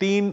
3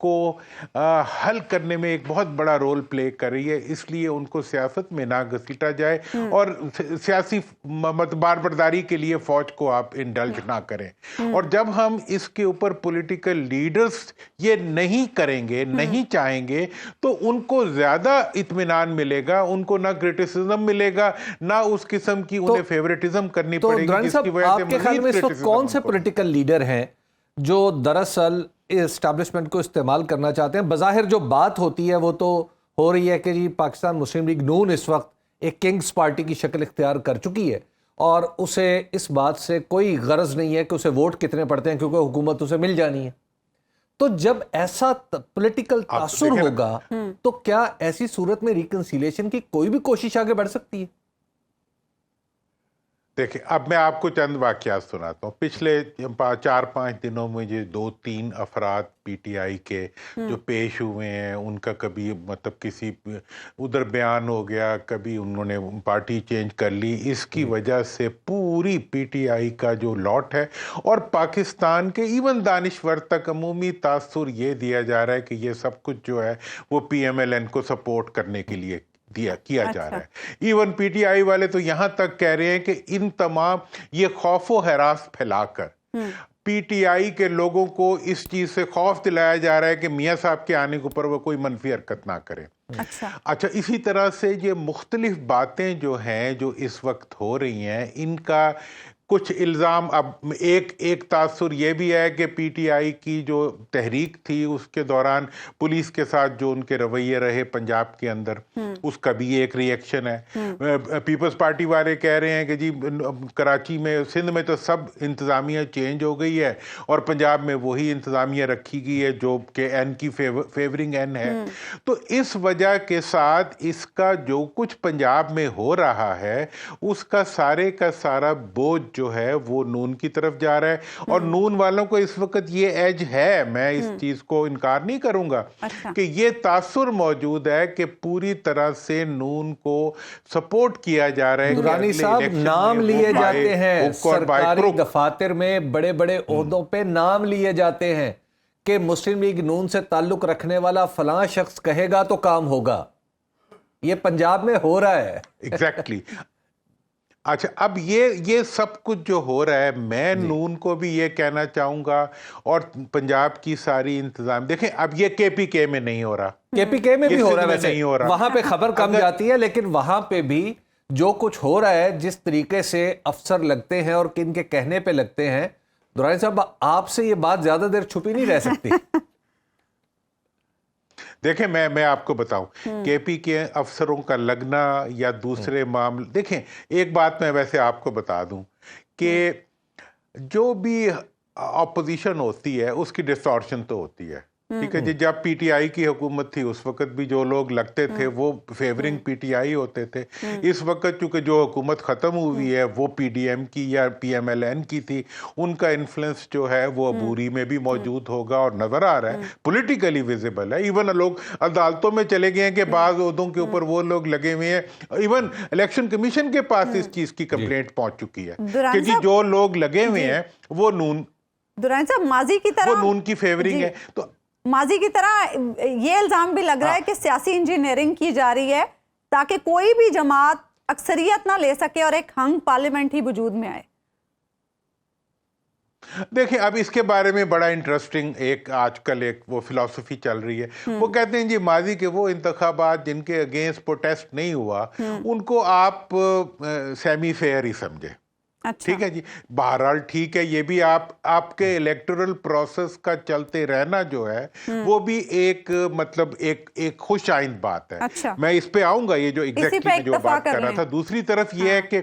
کو حل کرنے میں ایک بہت بڑا رول پلے کر رہی ہے، اس لیے ان کو سیاست میں نہ گھسیٹا جائے اور سیاسی باربرداری کے لیے فوج کو آپ انڈلج نہ کریں۔ اور جب ہم اس کے اوپر پولیٹیکل لیڈرز یہ نہیں کریں گے، نہیں چاہیں گے، تو ان کو زیادہ اطمینان ملے گا، ان کو نہ کرٹیسزم ملے گا، نہ اس قسم کی انہیں فیورٹزم کرنی پڑے گی جس کی وجہ سے آپ کے خیال میں اس وقت کون سے پولیٹیکل لیڈر ہیں جو دراصل اسٹیبلشمنٹ کو استعمال کرنا چاہتے ہیں؟ بظاہر جو بات ہوتی ہے وہ تو ہو رہی ہے کہ جی پاکستان مسلم لیگ نون اس وقت ایک کنگز پارٹی کی شکل اختیار کر چکی ہے اور اسے اس بات سے کوئی غرض نہیں ہے کہ اسے ووٹ کتنے پڑتے ہیں کیونکہ حکومت اسے مل جانی ہے۔ تو جب ایسا پولیٹیکل تاثر ہوگا تو کیا ایسی صورت میں ریکنسیلیشن کی کوئی بھی کوشش آگے بڑھ سکتی ہے؟ دیکھیں، اب میں آپ کو چند واقعات سناتا ہوں۔ پچھلے 4-5 دنوں میں جو 2-3 افراد پی ٹی آئی کے جو پیش ہوئے ہیں، ان کا کبھی مطلب کسی ادھر بیان ہو گیا، کبھی انہوں نے پارٹی چینج کر لی، اس کی وجہ سے پوری پی ٹی آئی کا جو لاٹ ہے اور پاکستان کے ایون دانشور تک عمومی تاثر یہ دیا جا رہا ہے کہ یہ سب کچھ جو ہے وہ پی ایم ایل این کو سپورٹ کرنے کے لیے کیا جا رہا ہے۔ ایون پی ٹی آئی والے تو یہاں تک کہہ رہے ہیں کہ ان تمام یہ خوف و ہراس پھیلا کر پی ٹی آئی کے لوگوں کو اس چیز سے خوف دلایا جا رہا ہے کہ میاں صاحب کے آنے کے اوپر وہ کوئی منفی حرکت نہ کریں۔ اچھا، اسی طرح سے یہ مختلف باتیں جو ہیں جو اس وقت ہو رہی ہیں، ان کا کچھ الزام، اب ایک تاثر یہ بھی ہے کہ پی ٹی آئی کی جو تحریک تھی اس کے دوران پولیس کے ساتھ جو ان کے رویے رہے پنجاب کے اندر، اس کا بھی ایک ری ایکشن ہے۔ پیپلز پارٹی والے کہہ رہے ہیں کہ جی کراچی میں، سندھ میں تو سب انتظامیہ چینج ہو گئی ہے اور پنجاب میں وہی انتظامیہ رکھی گئی ہے جو کہ این کی فیورنگ این ہے۔ تو اس وجہ کے ساتھ اس کا جو کچھ پنجاب میں ہو رہا ہے اس کا سارا بوجھ جو ہے وہ نون کی طرف جا رہا ہے، اور نون والوں کو اس وقت یہ ایج ہے، میں اس چیز کو انکار نہیں کروں گا کہ یہ تاثر موجود ہے کہ پوری طرح سے نون کو سپورٹ کیا جا رہا ہے۔ درانی صاحب، نام لیے جاتے ہیں سرکاری دفاتر میں، بڑے بڑے عہدوں پہ نام لیے جاتے ہیں کہ مسلم لیگ نون سے تعلق رکھنے والا فلاں شخص کہے گا تو کام ہوگا۔ یہ پنجاب میں ہو رہا ہے۔ ایگزیکٹلی۔ اچھا، اب یہ سب کچھ جو ہو رہا ہے، میں نون کو بھی یہ کہنا چاہوں گا اور پنجاب کی ساری انتظام، دیکھیں اب یہ کے پی کے میں نہیں ہو رہا، کے پی کے میں بھی ہو رہا ہے، ویسے وہاں پہ خبر کم جاتی ہے لیکن وہاں پہ بھی جو کچھ ہو رہا ہے، جس طریقے سے افسر لگتے ہیں اور کن کے کہنے پہ لگتے ہیں، درانی صاحب آپ سے یہ بات زیادہ دیر چھپی نہیں رہ سکتی۔ دیکھیں، میں آپ کو بتاؤں، کے پی کے افسروں کا لگنا یا دوسرے معاملے، دیکھیں ایک بات میں ویسے آپ کو بتا دوں کہ جو بھی اپوزیشن ہوتی ہے اس کی ڈسٹارشن تو ہوتی ہے، ٹھیک ہے جی۔ جب پی ٹی آئی کی حکومت تھی اس وقت بھی جو لوگ لگتے تھے وہ فیورنگ پی ٹی آئی ہوتے تھے۔ اس وقت چونکہ جو حکومت ختم ہوئی ہے وہ پی ڈی ایم کی یا پی ایم ایل این کی تھی، ان کا انفلوئنس جو ہے وہ عبوری میں بھی موجود ہوگا اور نظر آ رہا ہے، پولیٹیکلی ویزیبل ہے۔ ایون لوگ عدالتوں میں چلے گئے ہیں کہ بعض عہدوں کے اوپر وہ لوگ لگے ہوئے ہیں، ایون الیکشن کمیشن کے پاس اس چیز کی کمپلینٹ پہنچ چکی ہے کہ جی جو لوگ لگے ہوئے ہیں وہ نون، درانی صاحب ماضی کی طرح، وہ نون کی فیورنگ ہے۔ تو ماضی کی طرح یہ الزام بھی لگ رہا ہے کہ سیاسی انجینئرنگ کی جا رہی ہے تاکہ کوئی بھی جماعت اکثریت نہ لے سکے اور ایک ہنگ پارلیمنٹ ہی وجود میں آئے۔ دیکھیں، اب اس کے بارے میں بڑا انٹرسٹنگ ایک آج کل ایک وہ فلسفی چل رہی ہے، وہ کہتے ہیں جی ماضی کے وہ انتخابات جن کے اگینسٹ پروٹیسٹ نہیں ہوا ان کو آپ سیمی فیئر ہی سمجھے، ٹھیک ہے جی۔ بہرحال ٹھیک ہے، یہ بھی آپ کے الیکٹورل پروسیس کا چلتے رہنا جو ہے وہ بھی ایک مطلب ایک خوش آئند بات ہے۔ میں اس پہ آؤں گا، یہ جو ایگزیکٹلی جو بات کر رہا تھا۔ دوسری طرف یہ ہے کہ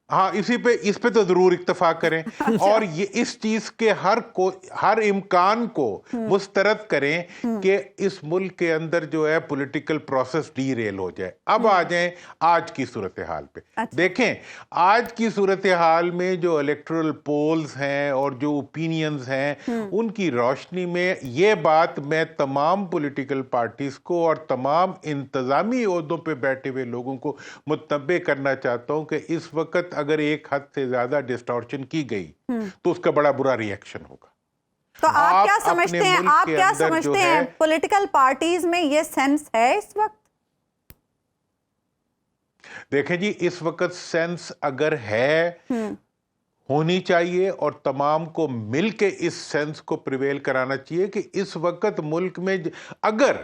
ہاں اس پہ تو ضرور اتفاق کریں اور یہ اس چیز کے ہر امکان کو مسترد کریں کہ اس ملک کے اندر جو ہے پولیٹیکل پروسیس ڈی ریل ہو جائے۔ اب آ جائیں آج کی صورتحال پہ۔ دیکھیں آج کی صورتحال میں جو الیکٹورل پولز ہیں اور جو اوپینینز ہیں ان کی روشنی میں یہ بات میں تمام پولیٹیکل پارٹیز کو اور تمام انتظامی عہدوں پہ بیٹھے ہوئے لوگوں کو متنبہ کرنا چاہتا ہوں کہ اس وقت اگر ایک حد سے زیادہ ڈسٹارشن کی گئی تو اس کا بڑا برا ری ایکشن ہوگا۔ تو آپ کیا سمجھتے ہیں، آپ کیا سمجھتے ہیں پولیٹیکل پارٹیز میں یہ سینس ہے اس وقت؟ دیکھیں جی، اس وقت سینس اگر ہے ہونی چاہیے، اور تمام کو مل کے اس سینس کو پریویل کرانا چاہیے کہ اس وقت ملک میں اگر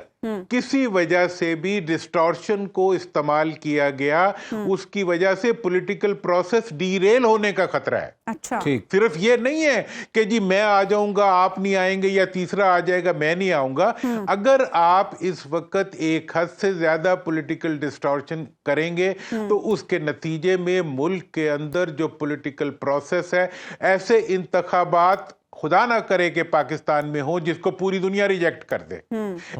کسی وجہ سے بھی ڈسٹورشن کو استعمال کیا گیا، اس کی وجہ سے پولیٹیکل پروسیس ڈی ریل ہونے کا خطرہ ہے۔ اچھا، صرف یہ نہیں ہے کہ جی میں آ جاؤں گا آپ نہیں آئیں گے، یا تیسرا آ جائے گا میں نہیں آؤں گا۔ اگر آپ اس وقت ایک حد سے زیادہ پولیٹیکل ڈسٹورشن کریں گے تو اس کے نتیجے میں ملک کے اندر جو پولیٹیکل پروسیس ہے، ایسے انتخابات خدا نہ کرے کہ پاکستان میں ہوں جس کو پوری دنیا ریجیکٹ کر دے،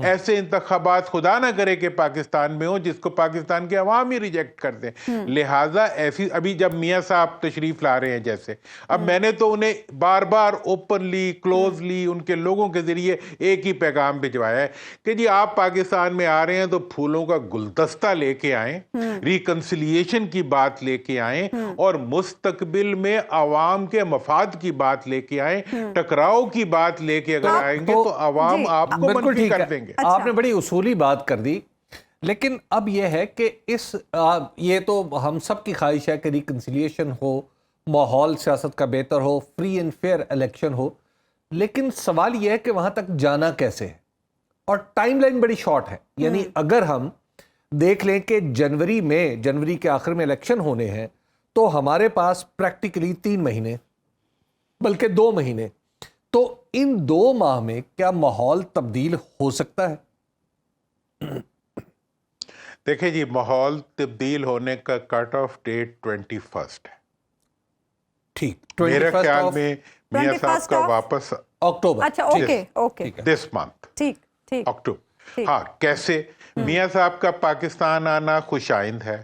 ایسے انتخابات خدا نہ کرے کہ پاکستان میں ہوں جس کو پاکستان کے عوام ہی ریجیکٹ کر دیں۔ لہٰذا ایسی، ابھی جب میاں صاحب تشریف لا رہے ہیں جیسے، اب میں نے تو انہیں بار بار اوپنلی کلوزلی ان کے لوگوں کے ذریعے ایک ہی پیغام بھجوایا ہے کہ جی آپ پاکستان میں آ رہے ہیں تو پھولوں کا گلدستہ لے کے آئیں، ریکنسیلیشن کی بات لے کے آئیں، اور مستقبل میں عوام کے مفاد کی بات لے کے آئیں۔ ٹکراؤ کی بات لے کے اگر آئیں گے تو عوام آپ کو منفی کر دیں گے۔ آپ نے بڑی اصولی بات کر دی، لیکن اب یہ ہے کہ یہ تو ہم سب کی خواہش ہے کہ ریکنسیلیشن ہو، ماحول سیاست کا بہتر ہو، فری اینڈ فیئر الیکشن ہو، لیکن سوال یہ ہے کہ وہاں تک جانا کیسے ہے، اور ٹائم لائن بڑی شارٹ ہے۔ یعنی اگر ہم دیکھ لیں کہ جنوری کے آخر میں الیکشن ہونے ہیں، تو ہمارے پاس پریکٹیکلی 3 مہینے بلکہ 2 مہینے، تو ان 2 ماہ میں کیا ماحول تبدیل ہو سکتا ہے؟ دیکھیں جی، ماحول تبدیل ہونے کا کٹ آف ڈیٹ 21 ہے۔ ٹھیک، میرے خیال میں میاں صاحب کا واپس اکتوبر، اچھا، اوکے، دس منتھ، ٹھیک، اکتوبر۔ ہاں، کیسے میاں صاحب کا پاکستان آنا خوش آئند ہے،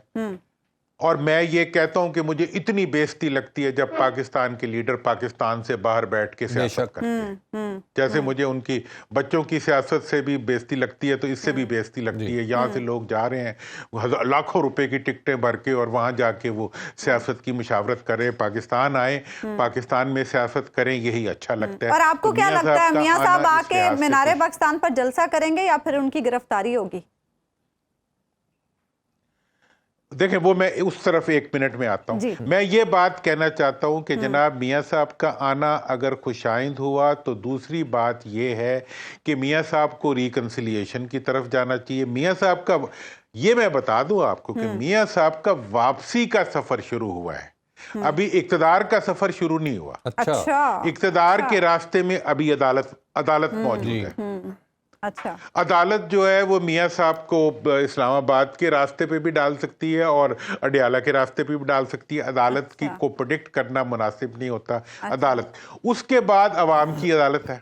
اور میں یہ کہتا ہوں کہ مجھے اتنی بےزتی لگتی ہے جب پاکستان کے لیڈر پاکستان سے باہر بیٹھ کے سیاست کرتے ہیں، جیسے مجھے ان کی بچوں کی سیاست سے بھی بےزتی لگتی ہے، تو اس سے بھی بےزتی لگتی ہے۔ یہاں سے لوگ جا رہے ہیں لاکھوں روپے کی ٹکٹیں بھر کے، اور وہاں جا کے وہ سیاست کی مشاورت کریں، پاکستان آئیں، پاکستان میں سیاست کریں، یہی اچھا لگتا ہے۔ اور آپ کو کیا لگتا ہے میاں صاحب آ کے مینار پاکستان پر جلسہ کریں گے یا پھر ان کی گرفتاری ہوگی؟ دیکھیں، وہ میں اس طرف 1 منٹ میں آتا ہوں۔ میں یہ بات کہنا چاہتا ہوں کہ جناب میاں صاحب کا آنا اگر خوش آئند ہوا تو دوسری بات یہ ہے کہ میاں صاحب کو ریکنسیلیشن کی طرف جانا چاہیے۔ میاں صاحب کا، یہ میں بتا دوں آپ کو کہ میاں صاحب کا واپسی کا سفر شروع ہوا ہے، ابھی اقتدار کا سفر شروع نہیں ہوا۔ اچھا، اقتدار کے راستے میں ابھی عدالت موجود ہے۔ اچھا، عدالت جو ہے وہ میاں صاحب کو اسلام آباد کے راستے پہ بھی ڈال سکتی ہے اور اڈیالہ کے راستے پہ بھی ڈال سکتی ہے۔ عدالت کی کو پریڈکٹ کرنا مناسب نہیں ہوتا۔ عدالت، اس کے بعد عوام کی عدالت ہے۔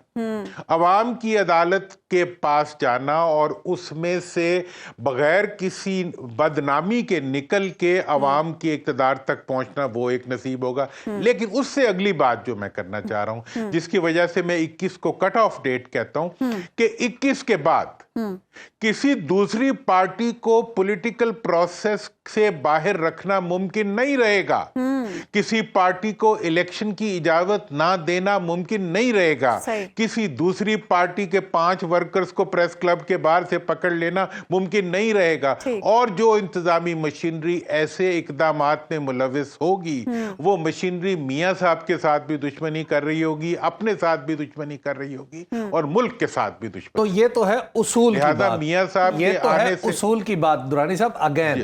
عوام کی عدالت کے پاس جانا اور اس میں سے بغیر کسی بدنامی کے نکل کے عوام کے اقتدار تک پہنچنا، وہ ایک نصیب ہوگا۔ لیکن اس سے اگلی بات جو میں کرنا چاہ رہا ہوں، جس کی وجہ سے میں 21 کو کٹ آف ڈیٹ کہتا ہوں، کہ 21 کے بعد کسی دوسری پارٹی کو پولیٹیکل پروسیس سے باہر رکھنا ممکن نہیں رہے گا، کسی پارٹی کو الیکشن کی اجازت نہ دینا ممکن نہیں رہے گا، کسی دوسری پارٹی کے 5 ورکرز کو پریس کلب کے باہر سے پکڑ لینا ممکن نہیں رہے گا، اور جو انتظامی مشینری ایسے اقدامات میں ملوث ہوگی، وہ مشینری میاں صاحب کے ساتھ بھی دشمنی کر رہی ہوگی، اپنے ساتھ بھی دشمنی کر رہی ہوگی، اور ملک کے ساتھ بھی دشمنی۔ تو یہ تو ہے اصول کی بات، میاں صاحب یہ تو ہے اصول کی بات۔ درانی صاحب اگین،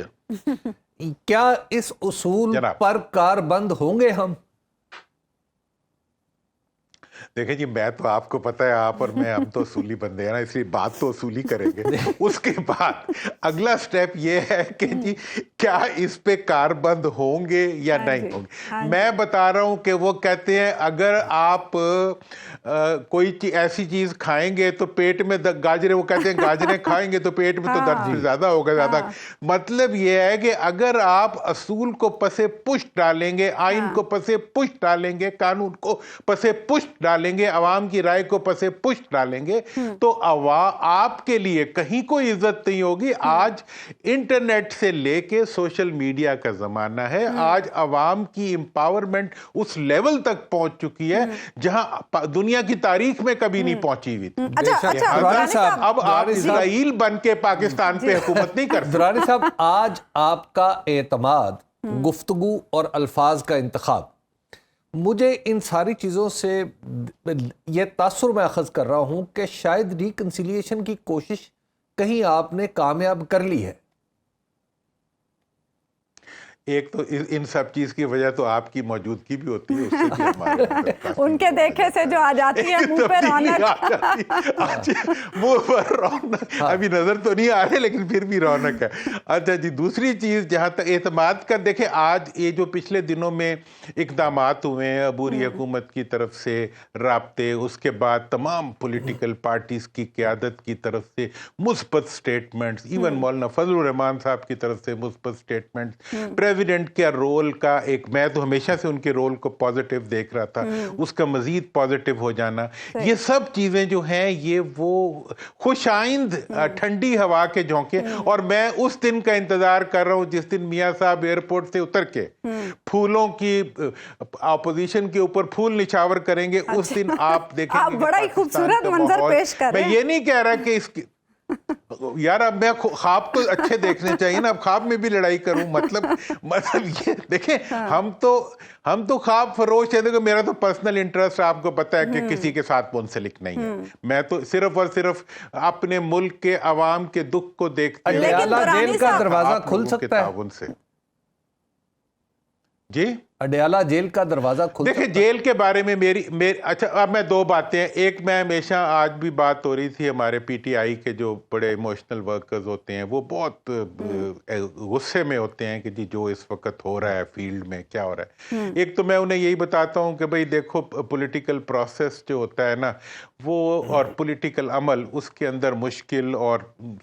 کیا اس اصول پر کاربند ہوں گے ہم؟ دیکھیں جی، میں تو آپ کو پتا ہے، آپ اور میں، ہم تو اصولی بندے ہیں نا، اس لیے بات تو اصولی کریں گے۔ اس کے بعد اگلا سٹیپ یہ ہے کہ جی کیا اس پہ کاربند ہوں گے یا نہیں ہوں گے۔ میں بتا رہا ہوں کہ وہ کہتے ہیں اگر آپ کوئی ایسی چیز کھائیں گے تو پیٹ میں گاجریں، وہ کہتے ہیں گاجریں کھائیں گے تو پیٹ میں تو درد زیادہ ہوگا زیادہ۔ مطلب یہ ہے کہ اگر آپ اصول کو پسے پشت ڈالیں گے، آئین کو پسے پشت ڈالیں گے، قانون کو پسے پشت ڈالیں ڈالیں گے, عوام کی رائے کو پسے پشت ڈالیں گے, تو آپ کے لیے کہیں کوئی عزت نہیں ہوگی. آج انٹرنیٹ سے لے کے سوشل میڈیا کا زمانہ ہے. آج عوام کی امپاورمنٹ اس لیول تک پہنچ چکی ہے جہاں دنیا کی تاریخ میں کبھی نہیں پہنچی ہوئی تھی. اب آپ اسرائیل بن کے پاکستان پہ حکومت نہیں کر سکتے. درانی صاحب, آج آپ کا اعتماد, گفتگو اور الفاظ کا انتخاب, مجھے ان ساری چیزوں سے یہ تاثر میں اخذ کر رہا ہوں کہ شاید ریکنسیلیشن کی کوشش کہیں آپ نے کامیاب کر لی ہے. ایک تو ان سب چیز کی وجہ تو آپ کی موجودگی بھی ہوتی ہے, اس سے بھی ہمارے ان کے دیکھے سے جو آ جاتی ہے منہ پہ رونق, منہ پر رونق ابھی نظر تو نہیں آ رہے لیکن پھر بھی رونق ہے. اچھا جی, دوسری چیز جہاں تک اعتماد کا, دیکھیں آج یہ جو پچھلے دنوں میں اقدامات ہوئے ہیں عبوری حکومت کی طرف سے, رابطے, اس کے بعد تمام پولیٹیکل پارٹیز کی قیادت کی طرف سے مثبت سٹیٹمنٹس, ایون مولانا فضل الرحمان صاحب کی طرف سے مثبت سٹیٹمنٹس, پریزیڈنٹ کے رول کا ایک, میں تو ہمیشہ سے ان کے رول کو پازیٹیو دیکھ رہا تھا, اس کا مزید پازیٹیو ہو جانا, یہ سب چیزیں جو ہیں یہ وہ خوش آئند ٹھنڈی ہوا کے جھونکے. اور میں اس دن کا انتظار کر رہا ہوں جس دن میاں صاحب ایئرپورٹ سے اتر کے پھولوں کی اپوزیشن کے اوپر پھول نچھاور کریں گے. اس دن آپ دیکھیں گے بڑا ہی خوبصورت منظر پیش کر رہے ہیں. میں یہ نہیں کہہ رہا کہ اس کی یار, اب میں خواب تو اچھے دیکھنے چاہیے نا, اب خواب میں بھی لڑائی کروں, مطلب یہ دیکھیں, ہم تو خواب فروش ہے. دیکھو میرا تو پرسنل انٹرسٹ آپ کو پتہ ہے کہ کسی کے ساتھ منسلک نہیں ہے. میں تو صرف اور صرف اپنے ملک کے عوام کے دکھ کو دیکھتے ہیں. اڈیالہ جیل کا دروازہ کھل سکتا ہے جی, اڈیالہ جیل کا دروازہ کھل دیکھیں جیل کے بارے میں میری اچھا, اب میں دو باتیں ہیں. ایک, میں ہمیشہ آج بھی بات ہو رہی تھی, ہمارے پی ٹی آئی کے جو بڑے ایموشنل ورکرز ہوتے ہیں وہ بہت غصے میں ہوتے ہیں کہ جی جو اس وقت ہو رہا ہے فیلڈ میں کیا ہو رہا ہے. ایک تو میں انہیں یہی بتاتا ہوں کہ بھئی دیکھو, پولیٹیکل پروسیس جو ہوتا ہے نا وہ, اور پولیٹیکل عمل, اس کے اندر مشکل اور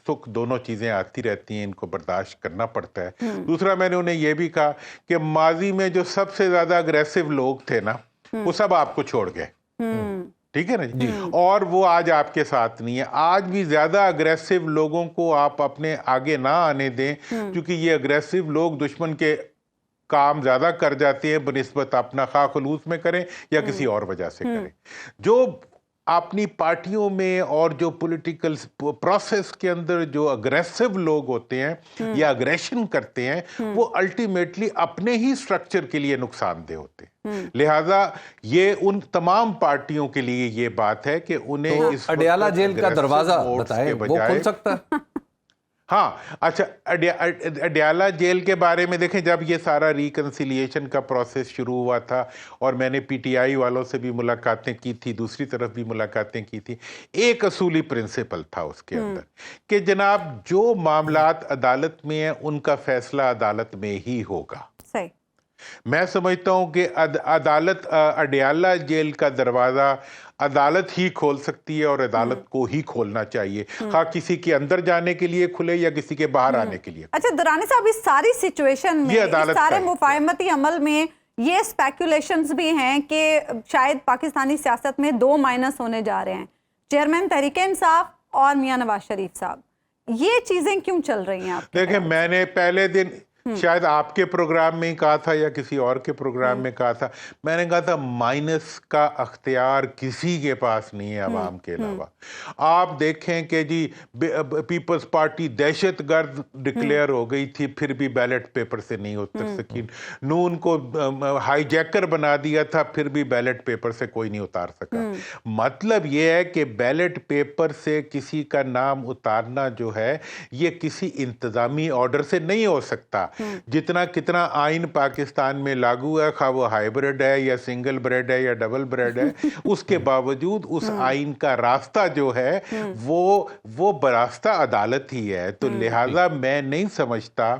سکھ دونوں چیزیں آتی رہتی ہیں, ان کو برداشت کرنا پڑتا ہے. دوسرا, میں نے انہیں یہ بھی کہا کہ ماضی میں جو سب سے زیادہ اگریسو لوگ تھے نا وہ سب آپ کو چھوڑ گئے, ٹھیک ہے نا جی, اور وہ آج آپ کے ساتھ نہیں ہے. آج بھی زیادہ اگریسو لوگوں کو آپ اپنے آگے نہ آنے دیں, کیونکہ یہ اگریسو لوگ دشمن کے کام زیادہ کر جاتے ہیں بنسبت اپنا, خواہ خلوص میں کریں یا کسی اور وجہ سے کریں. جو اپنی پارٹیوں میں اور جو پولیٹیکل پروسیس کے اندر جو اگریسو لوگ ہوتے ہیں یا اگریشن کرتے ہیں, وہ الٹیمیٹلی اپنے ہی سٹرکچر کے لیے نقصان دہ ہوتے ہیں. لہٰذا یہ ان تمام پارٹیوں کے لیے یہ بات ہے کہ انہیں اس اڈیالہ جیل کا دروازہ بتائیں, وہ کھل سکتا ہے. ہاں اچھا, اڈیالہ جیل کے بارے میں دیکھیں, جب یہ سارا ریکنسیلیشن کا پروسیس شروع ہوا تھا اور میں نے پی ٹی آئی والوں سے بھی ملاقاتیں کی تھی, دوسری طرف بھی ملاقاتیں کی تھی, ایک اصولی پرنسپل تھا اس کے اندر کہ جناب جو معاملات عدالت میں ہیں ان کا فیصلہ عدالت میں ہی ہوگا. صحیح. میں سمجھتا ہوں کہ عدالت, اڈیالہ جیل کا دروازہ عدالت ہی کھول سکتی ہے اور عدالت کو ہی کھولنا چاہیے, خواہ کسی کے اندر جانے کے لیے کھلے یا کسی کے باہر آنے کے لیے. اچھا درانی صاحب, اس ساری سچویشن میں, اس سارے مفاہمتی عمل میں یہ اسپیکولیشنز بھی ہیں کہ شاید پاکستانی سیاست میں 2 مائنس ہونے جا رہے ہیں, چیئرمین تحریک انصاف اور میاں نواز شریف صاحب. یہ چیزیں کیوں چل رہی ہیں آپ؟ دیکھیں, میں نے پہلے دن شاید آپ کے پروگرام میں ہی کہا تھا یا کسی اور کے پروگرام میں کہا تھا, میں نے کہا تھا مائنس کا اختیار کسی کے پاس نہیں ہے عوام کے علاوہ. آپ دیکھیں کہ جی پیپلز پارٹی دہشت گرد ڈکلیئر ہو گئی تھی, پھر بھی بیلٹ پیپر سے نہیں اتر سکی. نون کو ہائی جیکر بنا دیا تھا, پھر بھی بیلٹ پیپر سے کوئی نہیں اتار سکا. مطلب یہ ہے کہ بیلٹ پیپر سے کسی کا نام اتارنا جو ہے یہ کسی انتظامی آرڈر سے نہیں ہو سکتا. جتنا کتنا آئین پاکستان میں لاگو ہے, خواہ وہ ہائیبرڈ ہے یا سنگل بریڈ ہے یا ڈبل بریڈ ہے, اس کے باوجود اس آئین کا راستہ جو ہے وہ براستہ عدالت ہی ہے. تو لہٰذا میں نہیں سمجھتا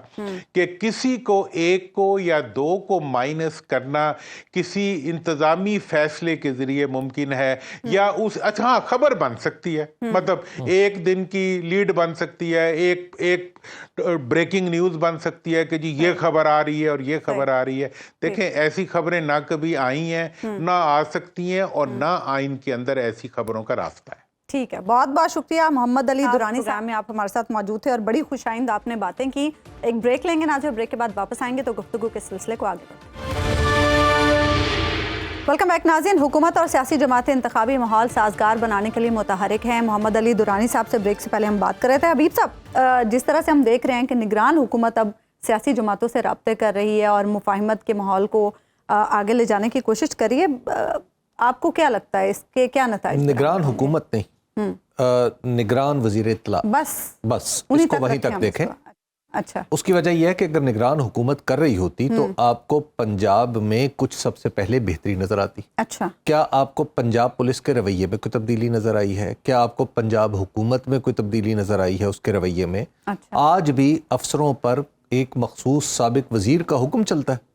کہ کسی کو, ایک کو یا 2 کو مائنس کرنا کسی انتظامی فیصلے کے ذریعے ممکن ہے, یا اس اچھا خبر بن سکتی ہے, مطلب ایک دن کی لیڈ بن سکتی ہے, ایک بریکنگ نیوز بن سکتی ہے ہے کہ جی یہ خبر آ رہی ہے اور یہ خبر آ رہی ہے. دیکھیں ایسی خبریں نہ کبھی آئی ہیں نہ آ سکتی ہیں اور نہ آئین کے اندر ایسی خبروں کا راستہ ہے. ٹھیک ہے, بہت بہت شکریہ محمد علی درانی صاحب میں آپ ہمارے ساتھ موجود تھے اور بڑی خوش آئند آپ نے باتیں کی. ایک بریک لیں گے ناظرین, بریک کے بعد واپس آئیں گے تو گفتگو کے سلسلے کو آگے بڑھیں. ویلکم بیک ناظرین. حکومت اور سیاسی جماعتیں انتخابی ماحول سازگار بنانے کے لیے متحرک ہیں. محمد علی درانی صاحب سے بریک سے پہلے ہم بات کر رہے تھے. حبیب صاحب, جس طرح سے ہم دیکھ رہے ہیں کہ نگران حکومت اب سیاسی جماعتوں سے رابطے کر رہی ہے اور مفاہمت کے ماحول کو آگے لے جانے کی کوشش کر رہی ہے, آپ کو کیا لگتا ہے اس کے کیا نتائج؟ نگران حکومت نہیں, نگران وزیر اطلاع, بس اس کو وہیں تک دیکھیں. اچھا, اس کی وجہ یہ ہے کہ اگر نگران حکومت کر رہی ہوتی تو آپ کو پنجاب میں کچھ سب سے پہلے بہتری نظر آتی. اچھا, کیا آپ کو پنجاب پولیس کے رویے میں کوئی تبدیلی نظر آئی ہے؟ کیا آپ کو پنجاب حکومت میں کوئی تبدیلی نظر آئی ہے اس کے رویے میں؟ آج بھی افسروں پر ایک مخصوص سابق وزیر کا حکم چلتا ہے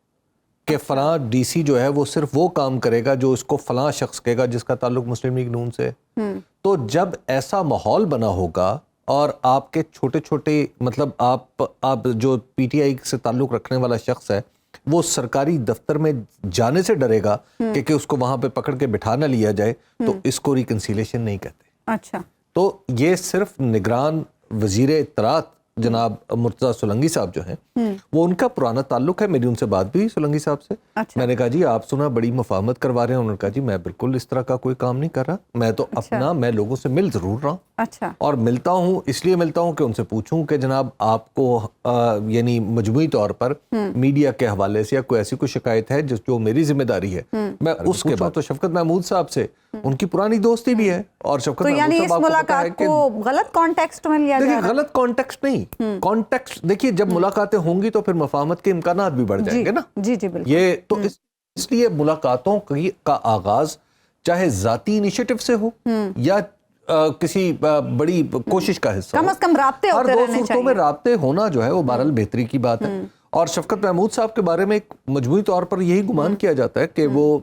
کہ فلاں ڈی سی جو ہے وہ صرف وہ کام کرے گا جو اس کو فلاں شخص کہے گا جس کا تعلق مسلم لیگ نون سے ہے. تو جب ایسا ماحول بنا ہوگا اور آپ کے چھوٹے چھوٹے مطلب آپ جو پی ٹی آئی سے تعلق رکھنے والا شخص ہے وہ سرکاری دفتر میں جانے سے ڈرے گا کہ اس کو وہاں پہ پکڑ کے بٹھا نہ لیا جائے, تو اس کو ریکنسیلیشن نہیں کہتے. اچھا, تو یہ صرف نگران وزیر اطلاعات جناب مرتضیٰ سولنگی صاحب جو ہیں وہ ان کا پرانا تعلق ہے. میری ان سے بات بھی ہوئی سولنگی صاحب سے. میں نے کہا جی آپ سنا بڑی مفاہمت کروا رہے ہیں. انہوں نے کہا جی میں بالکل اس طرح کا کوئی کام نہیں کر رہا, میں تو اپنا میں لوگوں سے مل ضرور رہا ہوں. اچھا, اور ملتا ہوں اس لیے ملتا ہوں کہ ان سے پوچھوں کہ جناب آپ کو یعنی مجموعی طور پر میڈیا کے حوالے سے یا کوئی ایسی کوئی شکایت ہے جو میری ذمہ داری ہے. میں اس کے بعد تو شفقت محمود صاحب سے ان کی پرانی دوستی بھی ہے اور شفقت محمود صاحب آپ کو پتہ ہے کہ غلط کانٹیکسٹ میں لیا دیکھیں غلط کانٹیکسٹ نہیں, کانٹیکسٹ دیکھیے جب ملاقاتیں ہوں گی تو پھر مفاہمت کے امکانات بھی بڑھ جائیں گے نا. جی جی بالکل. یہ تو اس لیے ملاقاتوں کا آغاز چاہے ذاتی انیشیٹو سے ہو یا کسی بڑی کوشش کا حصہ, کم از کم رابطے ہوتے رہنے چاہیے. ہر 2 صورتوں میں رابطے ہونا جو ہے وہ بہرحال بہتری کی بات ہے. اور شفقت محمود صاحب کے بارے میں ایک مجموعی طور پر یہی گمان کیا جاتا ہے کہ وہ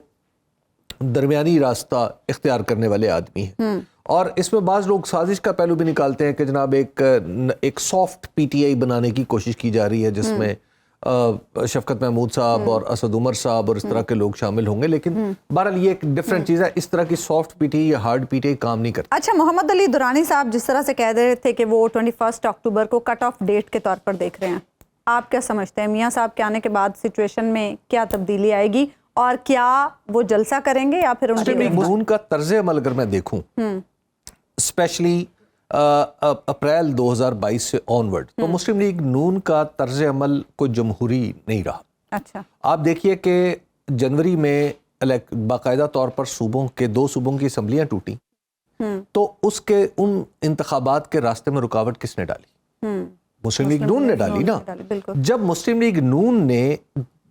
درمیانی راستہ اختیار کرنے والے آدمی ہیں. اور اس میں بعض لوگ سازش کا پہلو بھی نکالتے ہیں کہ جناب ایک سافٹ پی ٹی آئی بنانے کی کوشش کی جا رہی ہے جس میں شفقت محمود صاحب اور اسد عمر صاحب اور اس طرح کے لوگ شامل ہوں گے. لیکن بہرحال یہ ایک ڈیفرنٹ چیز ہے, اس طرح کی سافٹ پی ٹی آئی یا ہارڈ پی ٹی آئی کام نہیں کرتی. اچھا, محمد علی درانی صاحب جس طرح سے کہہ رہے تھے کہ وہ 21 اکتوبر کو کٹ آف ڈیٹ کے طور پر دیکھ رہے ہیں, آپ کیا سمجھتے ہیں میاں صاحب کے آنے کے بعد سچویشن میں کیا تبدیلی آئے گی اور کیا وہ جلسہ کریں گے یا پھر ان کا طرز عمل اگر میں دیکھوں اسپیشلی اپریل 2022 سے آنورڈ تو مسلم لیگ نون کا طرز عمل کوئی جمہوری نہیں رہا. اچھا, آپ دیکھیے کہ جنوری میں باقاعدہ طور پر صوبوں کے 2 صوبوں کی اسمبلیاں ٹوٹی, تو اس کے ان انتخابات کے راستے میں رکاوٹ کس نے ڈالی؟ مسلم لیگ نون نے ڈالی نا. جب مسلم لیگ نون نے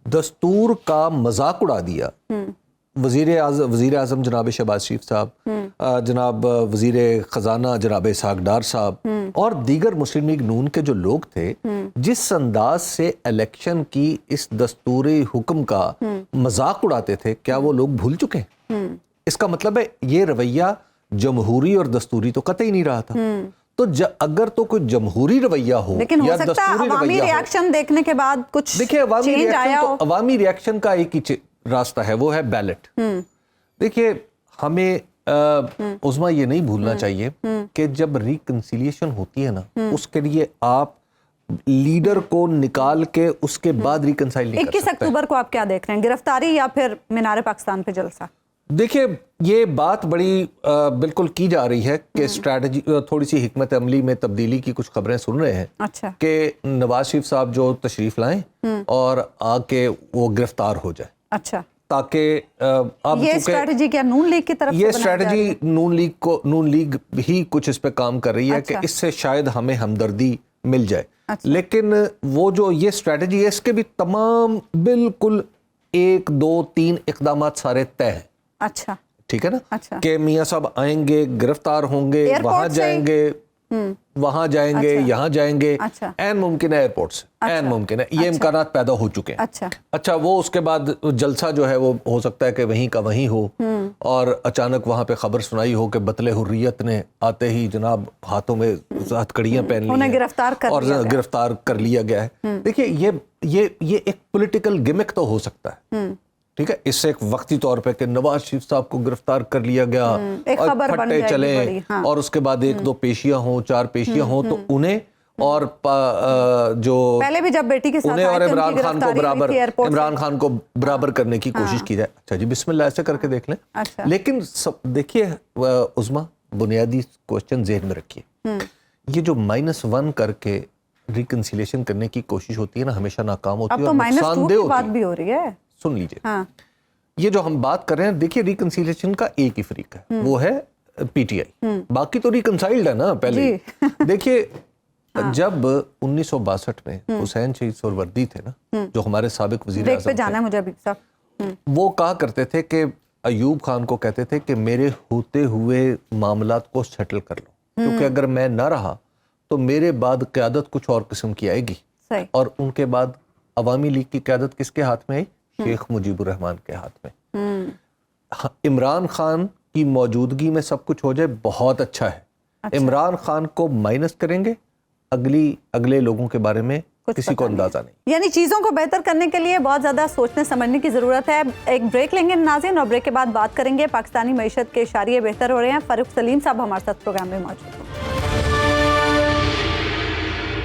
دستور کا مذاق اڑا دیا, وزیر اعظم جناب شہباز شریف صاحب, جناب وزیر خزانہ جناب اسحاق ڈار صاحب اور دیگر مسلم لیگ نون کے جو لوگ تھے, جس انداز سے الیکشن کی اس دستوری حکم کا مذاق اڑاتے تھے, کیا وہ لوگ بھول چکے ہیں؟ اس کا مطلب ہے یہ رویہ جمہوری اور دستوری تو قطعی نہیں رہا تھا. تو اگر تو کوئی جمہوری رویہ ہو یا دستوری رویہ ہو, ریاکشن دیکھنے کے بعد کچھ دیکھیں عوامی ریاکشن کا ایک ہی راستہ ہے, وہ ہے بیلٹ. دیکھیے ہمیں عظما یہ نہیں بھولنا چاہیے کہ جب ریکنسیلیشن ہوتی ہے نا, اس کے لیے آپ لیڈر کو نکال کے اس کے بعد ریکنسائل نہیں کر سکتے. 21 اکتوبر کو آپ کیا دیکھ رہے ہیں, گرفتاری یا پھر مینار پاکستان پہ جلسہ؟ دیکھیے یہ بات بڑی بالکل کی جا رہی ہے کہ اسٹریٹجی تھوڑی سی حکمت عملی میں تبدیلی کی کچھ خبریں سن رہے ہیں. اچھا, کہ نواز شریف صاحب جو تشریف لائیں اور آ کے وہ گرفتار ہو جائے. اچھا, تاکہ یہ اسٹریٹجی کیا نون لیگ کی طرف سے؟ یہ اسٹریٹجی نون لیگ ہی کچھ اس پہ کام کر رہی ہے کہ اس سے شاید ہمیں ہمدردی مل جائے. لیکن وہ جو یہ اسٹریٹجی ہے اس کے بھی تمام بالکل 1 2 3 اقدامات سارے طے ہیں. اچھا, ٹھیک ہے نا, کہ میاں صاحب آئیں گے, گرفتار ہوں گے, وہاں جائیں گے, یہاں جائیں گے, این ممکن ہے ایئرپورٹ سے, این ممکن ہے, یہ امکانات پیدا ہو چکے ہیں. اچھا, وہ اس کے بعد جلسہ جو ہے وہ ہو سکتا ہے کہ وہیں کا وہیں ہو, اور اچانک وہاں پہ خبر سنائی ہو کہ بطل حریت نے آتے ہی جناب ہاتھوں میں ہتھکڑیاں پہن لی انہیں گرفتار کر لیا گیا ہے. دیکھیے یہ ایک پولیٹیکل گمک تو ہو سکتا ہے, ٹھیک ہے, اس سے ایک وقتی طور پہ کہ نواز شریف صاحب کو گرفتار کر لیا گیا اور پھٹے چلیں اور اس کے بعد 1-2 پیشیاں ہوں, 4 پیشیاں ہوں تو انہیں اور جو پہلے بھی جب بیٹی کے ساتھ انہیں اور عمران خان کو برابر کرنے کی کوشش کی جائے. اچھا جی, بسم اللہ ایسے کر کے دیکھ لیں. لیکن دیکھیے عظمیٰ, بنیادی کوشچن ذہن میں رکھیے, یہ جو -1 کر کے ریکنسیلیشن کرنے کی کوشش ہوتی ہے نا, ہمیشہ ناکام ہوتی ہے اور نقصان دہ ہوتی ہے. سن لیجئے, یہ جو ہم بات کر رہے ہیں, دیکھیے ریکنسیلیشن کا ایک ہی فریق ہے, وہ ہے پی ٹی آئی. باقی تو ریکنسائلڈ ہے نا پہلے. دیکھیے جب 1962 میں حسین شہید سہروردی تھے نا, جو ہمارے سابق وزیر اعظم تھے, وہ کہا کرتے تھے کہ ایوب خان کو کہتے تھے کہ میرے ہوتے ہوئے معاملات کو سیٹل کر لو, کیونکہ اگر میں نہ رہا تو میرے بعد قیادت کچھ اور قسم کی آئے گی. اور ان کے بعد عوامی لیگ کی قیادت کس کے ہاتھ میں آئی؟ شیخ مجیب الرحمان کے ہاتھ میں. عمران خان کی موجودگی میں سب کچھ ہو جائے بہت اچھا ہے. عمران خان کو مائنس کریں گے, اگلے لوگوں کے بارے میں کسی کو اندازہ نہیں. یعنی چیزوں کو بہتر کرنے کے لیے بہت زیادہ سوچنے سمجھنے کی ضرورت ہے. ایک بریک لیں گے ناظرین, اور بریک کے بعد بات کریں گے. پاکستانی معیشت کے اشاریے بہتر ہو رہے ہیں. فاروق سلیم صاحب ہمارے ساتھ پروگرام میں موجود ہیں.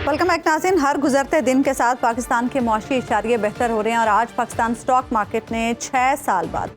ویلکم بیک ناظرین. ہر گزرتے دن کے ساتھ پاکستان کے معاشی اشاریے بہتر ہو رہے ہیں, اور آج پاکستان سٹاک مارکیٹ نے 6 سال بعد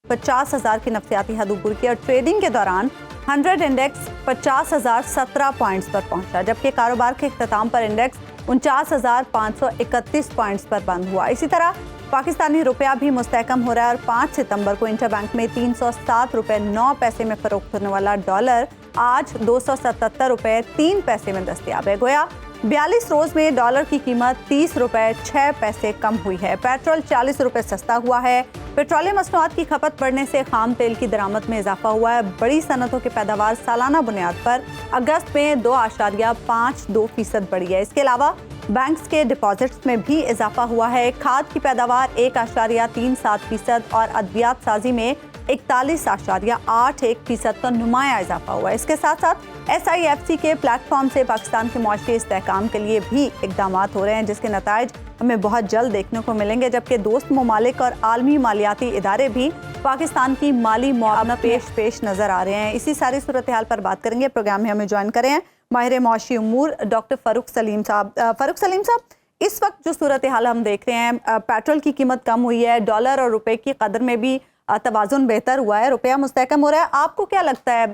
50,000 کی نفسیاتی حد عبور کی, اور ٹریڈنگ کے دوران 100 انڈیکس 50,017 پوائنٹس پر پہنچا, جبکہ کاروبار کے اختتام پر انڈیکس 49,531 پوائنٹس پر بند ہوا. اسی طرح پاکستانی روپیہ بھی مستحکم ہو رہا ہے, اور 5 ستمبر کو انٹر بینک میں 307 روپے 9 پیسے میں فروخت ہونے والا ڈالر آج 277 روپے 3 پیسے میں دستیاب ہے. گویا 42 روز میں ڈالر کی قیمت 30 روپے 6 پیسے کم ہوئی ہے. پیٹرول 40 روپے سستا ہوا ہے. پیٹرولیم مصنوعات کی کھپت بڑھنے سے خام تیل کی درآمد میں اضافہ ہوا ہے. بڑی صنعتوں کی پیداوار سالانہ بنیاد پر اگست میں 2.52% بڑھی ہے. اس کے علاوہ بینکس کے ڈپازٹس میں بھی اضافہ ہوا ہے. کھاد کی پیداوار 1.37% اور ادویات سازی میں 41.81% کا نمایاں اضافہ ہوا ہے. اس کے ساتھ ساتھ SIFC کے پلیٹ فارم سے پاکستان کے معاشی استحکام کے لیے بھی اقدامات ہو رہے ہیں, جس کے نتائج ہمیں بہت جلد دیکھنے کو ملیں گے, جبکہ دوست ممالک اور عالمی مالیاتی ادارے بھی پاکستان کی مالی معاونت پیش نظر آ رہے ہیں. اسی ساری صورتحال پر بات کریں گے. پروگرام میں ہمیں جوائن کریں ہیں ماہر معاشی امور ڈاکٹر فاروق سلیم صاحب. فاروق سلیم صاحب, اس وقت جو صورتحال ہم دیکھ رہے ہیں, پیٹرول کی قیمت کم ہوئی ہے, ڈالر اور روپے کی قدر میں بھی توازن بہتر ہوا ہے, روپیہ مستحکم ہو رہا ہے. آپ کو کیا لگتا ہے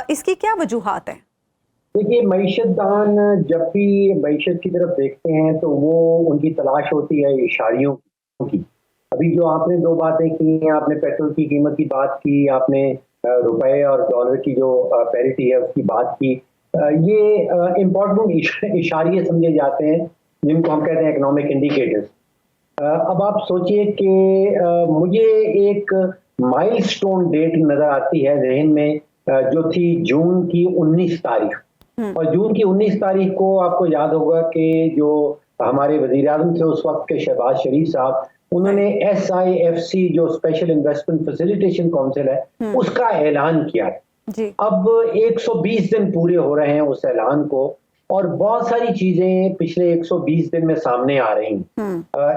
اس کی کیا وجوہات ہیں؟ دیکھیے, معیشت دان جب بھی معیشت کی طرف دیکھتے ہیں تو وہ ان کی تلاش ہوتی ہے اشاریوں کی. ابھی جو آپ نے 2 باتیں کی ہیں, آپ نے پیٹرول کی قیمت کی بات کی, آپ نے روپے اور ڈالر کی جو پیریٹی ہے اس کی بات کی. یہ امپورٹنٹ اشاریے سمجھے جاتے ہیں جن کو ہم کہتے ہیں اکنامک انڈیکیٹرز. اب آپ سوچئے کہ مجھے ایک مائل سٹون ڈیٹ نظر آتی ہے ذہن میں, جو تھی جون کی 19 تاریخ. اور جون کی 19 تاریخ کو آپ کو یاد ہوگا کہ جو ہمارے وزیر اعظم تھے اس وقت کے شہباز شریف صاحب, انہوں نے SIFC جو اسپیشل انویسٹمنٹ فیسیلیٹیشن کونسل ہے اس کا اعلان کیا. اب 120 دن پورے ہو رہے ہیں اس اعلان کو, اور بہت ساری چیزیں پچھلے 120 دن میں سامنے آ رہی ہیں.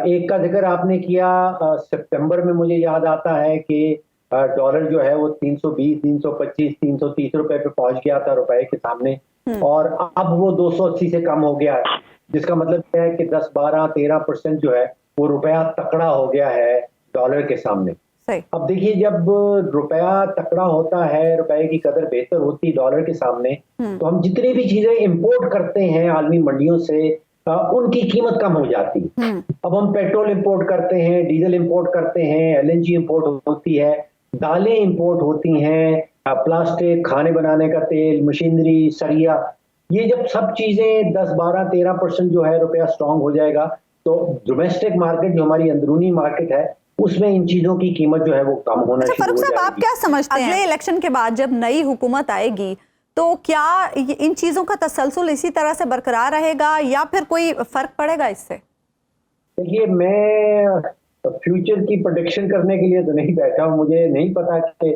ایک کا ذکر آپ نے کیا, سپتمبر میں مجھے یاد آتا ہے کہ ڈالر جو ہے وہ 320, 325, 330 روپے پہ پہنچ گیا تھا روپے کے سامنے, اور اب وہ 280 سے کم ہو گیا ہے, جس کا مطلب ہے کہ 10, 12, 13% جو ہے وہ روپیہ تکڑا ہو گیا ہے ڈالر کے سامنے. اب دیکھیے, جب روپیہ تکڑا ہوتا ہے, روپے کی قدر بہتر ہوتی ہے ڈالر کے سامنے, تو ہم جتنی بھی چیزیں امپورٹ کرتے ہیں عالمی منڈیوں سے ان کی قیمت کم ہو جاتی ہے. اب ہم پیٹرول امپورٹ کرتے ہیں, ڈیزل امپورٹ کرتے ہیں, LNG امپورٹ ہوتی ہے, دالیں امپورٹ ہوتی ہیں, پلاسٹک, کھانے بنانے کا تیل, مشینری, سریا. یہ جب سب چیزیں 10, 12, 13% جو ہے روپیہ سٹرونگ ہو جائے گا, تو ڈومیسٹک مارکیٹ جو ہماری اندرونی مارکیٹ ہے اس میں ان چیزوں کی قیمت جو ہے وہ کم ہونا شروع ہو جائے گی. فاروق صاحب, آپ کیا سمجھتے ہیں اگلے الیکشن کے بعد جب نئی حکومت آئے گی تو کیا ان چیزوں کا تسلسل اسی طرح سے برقرار رہے گا یا پھر کوئی فرق پڑے گا اس سے؟ دیکھیے, میں فیوچر کی پریڈکشن کرنے کے لیے تو نہیں بیٹھا ہوں, مجھے نہیں پتا کہ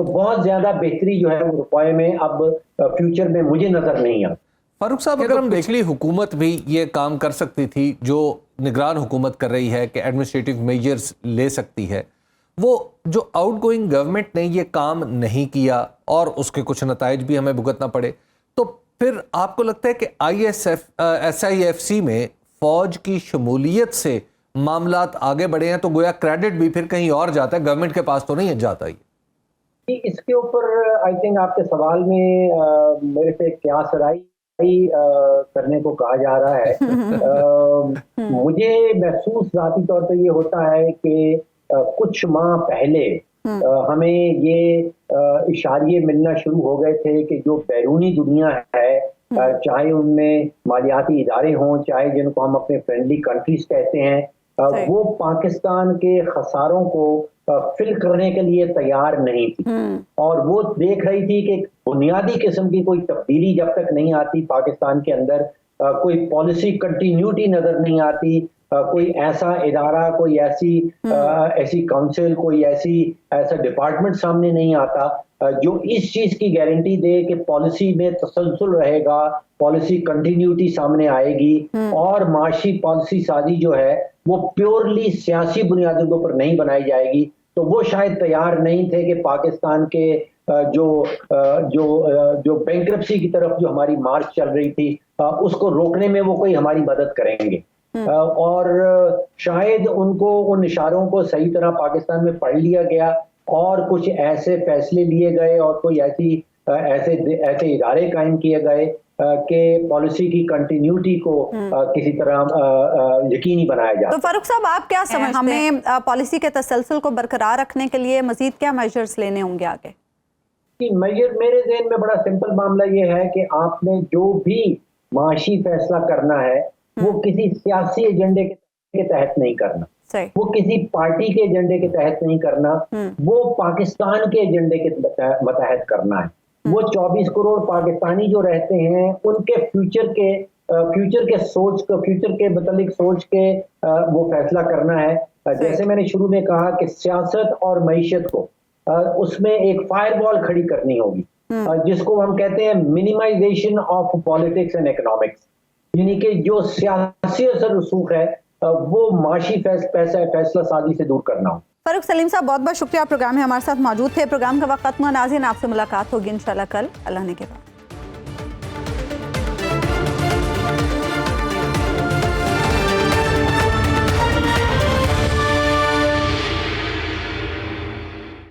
تو بہت زیادہ بہتری جو ہے وہ روپے میں اب فیوچر میں مجھے نظر نہیں آتی۔ فاروق صاحب اگر ہم پچھلی حکومت بھی یہ کام کر سکتی تھی جو نگران حکومت کر رہی ہے کہ ایڈمنسٹریٹو میجرز لے سکتی ہے، وہ جو آؤٹ گوئنگ گورنمنٹ نے یہ کام نہیں کیا اور اس کے کچھ نتائج بھی ہمیں بھگتنا پڑے، تو پھر آپ کو لگتا ہے کہ SIFC میں فوج کی شمولیت سے معاملات آگے بڑھے ہیں تو گویا کریڈٹ بھی پھر کہیں اور جاتا ہے، گورنمنٹ کے پاس تو نہیں جاتا یہ؟ اس کے اوپر آئی تھنک آپ کے سوال میں میرے سے قیاس رائی کرنے کو کہا جا رہا ہے۔ مجھے محسوس ذاتی طور پہ یہ ہوتا ہے کہ کچھ ماہ پہلے ہمیں یہ اشاریے ملنا شروع ہو گئے تھے کہ جو بیرونی دنیا ہے، چاہے ان میں مالیاتی ادارے ہوں، چاہے جن کو ہم اپنے فرینڈلی کنٹریز کہتے ہیں، وہ پاکستان کے خساروں کو فل کرنے کے لیے تیار نہیں تھی، اور وہ دیکھ رہی تھی کہ بنیادی قسم کی کوئی تبدیلی جب تک نہیں آتی پاکستان کے اندر، کوئی پالیسی کنٹینیوٹی نظر نہیں آتی، کوئی ایسا ادارہ، کوئی ایسی کاؤنسل، کوئی ایسا ڈپارٹمنٹ سامنے نہیں آتا جو اس چیز کی گارنٹی دے کہ پالیسی میں تسلسل رہے گا، پالیسی کنٹینیوٹی سامنے آئے گی، اور معاشی پالیسی سازی جو ہے وہ پیورلی سیاسی بنیادوں کے اوپر نہیں بنائی جائے گی۔ تو وہ شاید تیار نہیں تھے کہ پاکستان کے جو بینکرپسی کی طرف جو ہماری مارچ چل رہی تھی اس کو روکنے میں وہ کوئی ہماری مدد کریں گے، اور شاید ان کو ان اشاروں کو صحیح طرح پاکستان میں پڑھ لیا گیا اور کچھ ایسے فیصلے لیے گئے اور کوئی ایسے ادارے قائم کیے گئے کہ پالیسی کی کنٹینیوٹی کو کسی طرح یقینی بنایا جائے۔ تو فاروق صاحب آپ کیا سمجھتے ہیں ہمیں پالیسی کے تسلسل کو برقرار رکھنے کے لیے مزید کیا میجرز لینے ہوں گے آگے؟ میجر میرے ذہن میں بڑا سمپل معاملہ یہ ہے کہ آپ نے جو بھی معاشی فیصلہ کرنا ہے وہ کسی سیاسی ایجنڈے کے تحت نہیں کرنا، وہ کسی پارٹی کے ایجنڈے کے تحت نہیں کرنا، وہ پاکستان کے ایجنڈے کے متحد کرنا ہے۔ وہ 24 کروڑ پاکستانی جو رہتے ہیں ان کے فیوچر کے متعلق سوچ کے وہ فیصلہ کرنا ہے۔ جیسے میں نے شروع میں کہا کہ سیاست اور معیشت کو اس میں ایک فائر وال کھڑی کرنی ہوگی، جس کو ہم کہتے ہیں minimization of politics and economics, یعنی کہ جو سیاسی اثر رسوخ ہے وہ معاشی فیصلہ سازی سے دور کرنا ہو۔ فاروق سلیم صاحب بہت بہت شکریہ، پروگرام میں ہمارے ساتھ موجود تھے۔ پروگرام کا وقت ختم ہوا، ناظرین آپ سے ملاقات ہوگی انشاءاللہ کل اللہ نے کے بعد۔